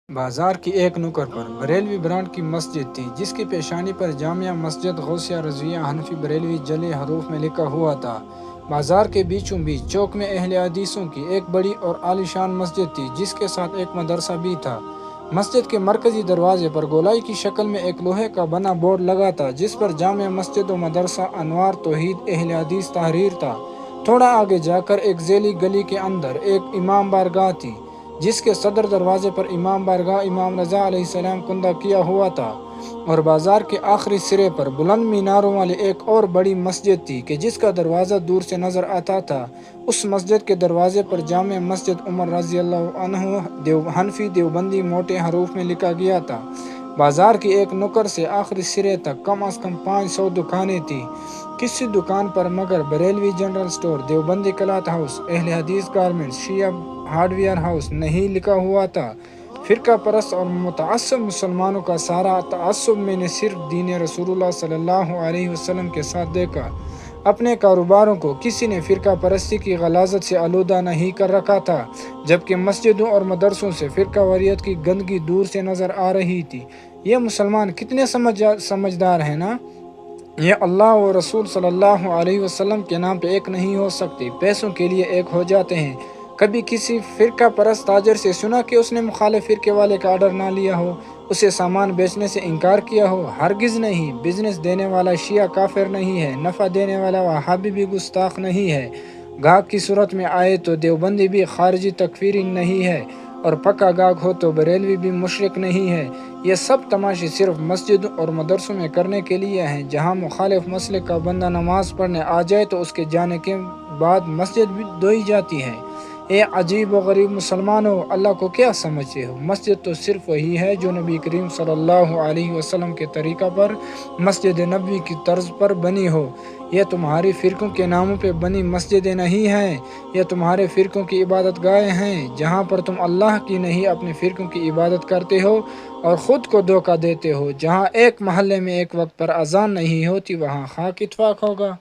بازار کی ایک نکڑ پر بریلوی برانڈ کی مسجد تھی، جس کی پیشانی پر جامع مسجد غوثیہ رضویہ حنفی بریلوی جلے حروف میں لکھا ہوا تھا۔ بازار کے بیچوں بیچ چوک میں اہل حدیثوں کی ایک بڑی اور عالیشان مسجد تھی، جس کے ساتھ ایک مدرسہ بھی تھا۔ مسجد کے مرکزی دروازے پر گولائی کی شکل میں ایک لوہے کا بنا بورڈ لگا تھا، جس پر جامع مسجد و مدرسہ انوار توحید اہل حدیث تحریر تھا۔ تھوڑا آگے جا کر ایک ذیلی گلی کے اندر ایک امام بارگاہ تھی، جس کے صدر دروازے پر امام بارگاہ امام رضا علیہ السلام کندہ کیا ہوا تھا، اور بازار کے آخری سرے پر بلند میناروں والی ایک اور بڑی مسجد تھی کہ جس کا دروازہ دور سے نظر آتا تھا۔ اس مسجد کے دروازے پر جامع مسجد عمر رضی اللہ عنہ حنفی دیوبندی موٹے حروف میں لکھا گیا تھا۔ بازار کی ایک نکڑ سے آخری سرے تک کم از کم 500 دکانیں تھیں۔ کسی دکان پر مگر Barelvi general store, Deobandi cloth house, اہل حدیث garments, Shia hard where house نہیں لکھا ہوا تھا۔ فرقہ پرست اور متعصب مسلمانوں کا سارا تعصب میں نے صرف دین رسول اللہ صلی اللہ علیہ وسلم کے ساتھ دیکھا۔ اپنے کاروباروں کو کسی نے فرقہ پرستی کی غلاظت سے آلودہ نہیں کر رکھا تھا، جبکہ مسجدوں اور مدرسوں سے فرقہ واریت کی گندگی دور سے نظر آ رہی تھی۔ یہ مسلمان کتنے سمجھدار ہیں نا! یہ اللہ و رسول صلی اللہ علیہ وسلم کے نام پہ ایک نہیں ہو سکتے، پیسوں کے لیے ایک ہو جاتے ہیں۔ کبھی کسی فرقہ پرست تاجر سے سنا کہ اس نے مخالف فرقے والے کا آرڈر نہ لیا ہو، اسے سامان بیچنے سے انکار کیا ہو؟ ہرگز نہیں۔ بزنس دینے والا شیعہ کافر نہیں ہے، نفع دینے والا وہابی بھی گستاخ نہیں ہے، گاہک کی صورت میں آئے تو دیوبندی بھی خارجی تکفیری نہیں ہے، اور پکا گاہک ہو تو بریلوی بھی مشرک نہیں ہے۔ یہ سب تماشے صرف مسجدوں اور مدرسوں میں کرنے کے لیے ہیں۔ جہاں مخالف مسلک کا بندہ نماز پڑھنے آ جائے تو اس کے جانے کے بعد مسجد بھی دھوئی جاتی ہے۔ اے عجیب و غریب مسلمانوں، اللہ کو کیا سمجھتے ہو؟ مسجد تو صرف وہی ہے جو نبی کریم صلی اللہ علیہ وسلم کے طریقہ پر، مسجد نبوی کی طرز پر بنی ہو۔ یہ تمہاری فرقوں کے ناموں پہ بنی مسجدیں نہیں ہیں، یہ تمہارے فرقوں کی عبادت گاہیں ہیں، جہاں پر تم اللہ کی نہیں اپنے فرقوں کی عبادت کرتے ہو اور خود کو دھوکہ دیتے ہو۔ جہاں ایک محلے میں ایک وقت پر اذان نہیں ہوتی، وہاں خاک اتفاق ہوگا۔